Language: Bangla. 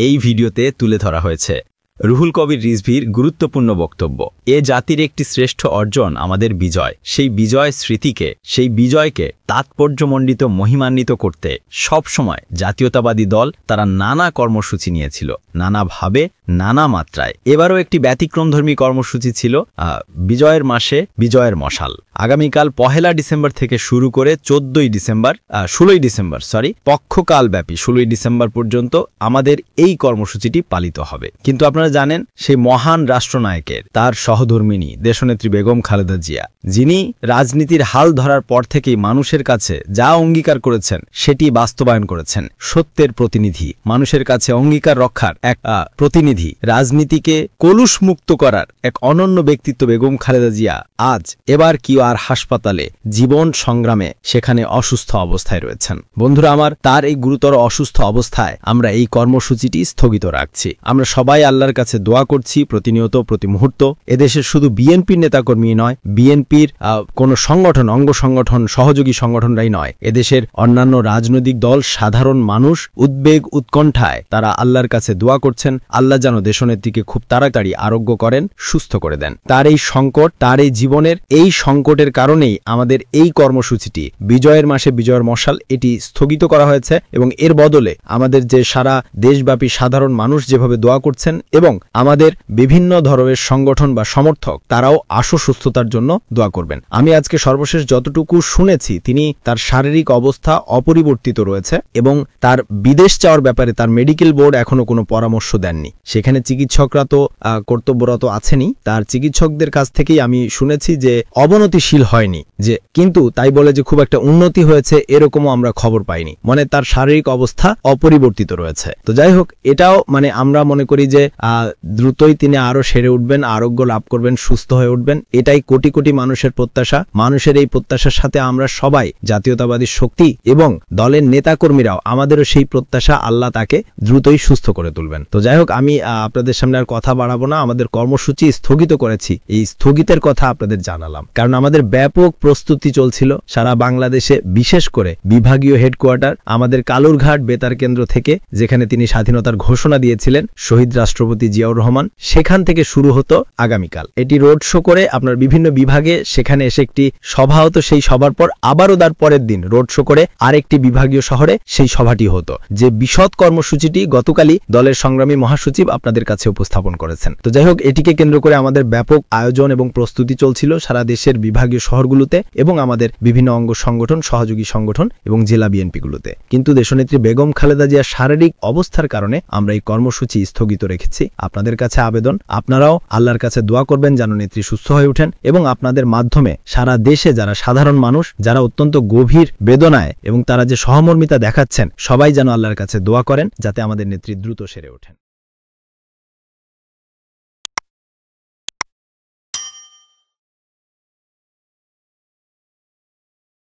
এই ভিডিওতে তুলে ধরা হয়েছে রুহুল কবির রিজভীর গুরুত্বপূর্ণ বক্তব্য। এ জাতির একটি শ্রেষ্ঠ অর্জন আমাদের বিজয়। সেই বিজয় স্মৃতিকে, সেই বিজয়কে তাৎপর্যমণ্ডিত মহিমান্বিত করতে সবসময় জাতীয়তাবাদী দল তারা নানা কর্মসূচি নিয়েছিল, নানাভাবে, নানা মাত্রায়। এবারও একটি ব্যতিক্রমধর্মী কর্মসূচি ছিল বিজয়ের মাসে বিজয়ের মশাল। আগামীকাল 1 ডিসেম্বর থেকে শুরু করে 16 ডিসেম্বর পক্ষকালব্যাপী 16 ডিসেম্বর পর্যন্ত আমাদের এই কর্মসূচিটি পালিত হবে। কিন্তু আপনারা জানেন, সেই মহান রাষ্ট্রনায়কের, তার সহধর্মিণী দেশনেত্রী বেগম খালেদা জিয়া, যিনি রাজনীতির হাল ধরার পর থেকেই মানুষের কাছে যা অঙ্গীকার করেছেন সেটি বাস্তবায়ন করেছেন। সত্যের প্রতিনিধি, মানুষের কাছে অঙ্গীকার রক্ষার এক প্রতিনিধি, রাজনীতিকে কলুষ মুক্ত করার এক অনন্য ব্যক্তিত্ব বেগম খালেদা জিয়া আজ এবার কি আর হাসপাতালে জীবন সংগ্রামে সেখানে অসুস্থ অবস্থায় রয়েছেন। বন্ধুরা আমার, তার এই গুরুতর অসুস্থ অবস্থায় আমরা এই কর্মসূচিটি স্থগিত রাখছি। আমরা সবাই আল্লাহর কাছে দোয়া করছি প্রতিনিয়ত, প্রতি মুহূর্ত। এদেশের শুধু বিএনপির নেতাকর্মী নয়, বিএনপির কোনো সংগঠন, অঙ্গ সংগঠন, সহযোগী সংগঠনরাই নয়, এদেশের অন্যান্য রাজনৈতিক দল, সাধারণ মানুষ উদ্বেগ উৎকণ্ঠায় তারা আল্লাহর কাছে দোয়া করছেন। আল্লাহ যেন দেশনেত্রীকে খুব তাড়াতাড়ি আরোগ্য করেন, সুস্থ করে দেন। তার এই সংকট, তার এই জীবনের এই সংকটের কারণেই আমাদের এই কর্মসূচিটি বিজয়ের মাসে বিজয়ের মশাল এটি স্থগিত করা হয়েছে। এবং এর বদলে আমাদের যে সারা দেশব্যাপী সাধারণ মানুষ যেভাবে দোয়া করছেন এবং আমাদের বিভিন্ন ধরনের সংগঠন বা সমর্থক, তারাও আশু সুস্থতার জন্য দোয়া করবেন। আমি আজকে সর্বশেষ যতটুকু শুনেছি, তিনি তার শারীরিক অবস্থা অপরিবর্তিত রয়েছে এবং তার বিদেশ যাওয়ার ব্যাপারে তার মেডিকেল বোর্ড এখনো কোনো পরামর্শ দেননি। সেখানে চিকিৎসকরা তো কর্তব্যরত আছেনই, তার চিকিৎসকদের কাছ থেকেই আমি শুনেছি যে অবনতিশীল হয়নি, যে কিন্তু তাই বলে যে খুব একটা উন্নতি হয়েছে এরকমও আমরা খবর পাইনি। মানে তার শারীরিক অবস্থা অপরিবর্তিত রয়েছে। তো যাই হোক, এটাও আমরা মনে করি যে দ্রুতই তিনি আরো সেরে উঠবেন, আরোগ্য লাভ করবেন, সুস্থ হয়ে উঠবেন। এটাই কোটি কোটি মানুষের প্রত্যাশা। মানুষের এই প্রত্যাশার সাথে আমরা সবাই, জাতীয়তাবাদী শক্তি এবং দলের নেতাকর্মীরাও, আমাদেরও সেই প্রত্যাশা, আল্লাহ তাকে দ্রুতই সুস্থ করে তুলবেন। তো যাই হোক, আমি আপনাদের সামনে আর কথা বাড়াবো না। আমাদের কর্মসূচি স্থগিত করেছি, এই স্থগিতের কথা আপনাদের জানালাম, কারণ আমাদের ব্যাপক প্রস্তুতি চলছিল সারা বাংলাদেশে, বিশেষ করে বিভাগীয় হেডকোয়ার্টার আমাদের কালুরঘাট বেতার কেন্দ্র থেকে, যেখানে তিনি স্বাধীনতার ঘোষণা দিয়েছিলেন শহীদ রাষ্ট্রপতি জিয়াউর রহমান, সেখান থেকে শুরু হতো আগামীকাল। এটি রোড শো করে আপনার বিভিন্ন বিভাগে সেখানে এসে একটি সভা হতো। সেই সভার পর আবারও তার পরের দিন রোড শো করে আরেকটি বিভাগীয় শহরে সেই সভাটি হতো। যে বিশদ কর্মসূচিটি গতকালই দলের সংগ্রামী মহাসচিব আপনাদের কাছে উপস্থাপন করেছেন। তো যাই হোক, এটিকে কেন্দ্র করে আমাদের ব্যাপক আয়োজন এবং প্রস্তুতি চলছিল সারা দেশের বিভাগীয় শহরগুলোতে এবং আমাদের বিভিন্ন অঙ্গ সংগঠন, সহযোগী সংগঠন এবং জেলা বিএনপিগুলোতে। কিন্তু দেশনেত্রী বেগম খালেদা জিয়ার শারীরিক অবস্থার কারণে আমরা এই কর্মসূচি স্থগিত রেখেছি। আপনাদের কাছে আবেদন, আপনারাও আল্লাহর কাছে দোয়া করবেন যেন নেত্রী সুস্থ হয়ে ওঠেন এবং আপনাদের মাধ্যমে সারা দেশে যারা সাধারণ মানুষ, যারা অত্যন্ত গভীর বেদনায় এবং তারা যে সহমর্মিতা দেখাচ্ছেন, সবাই যেন আল্লাহর কাছে দোয়া করেন যাতে আমাদের নেত্রী দ্রুত সেরে ওঠেন।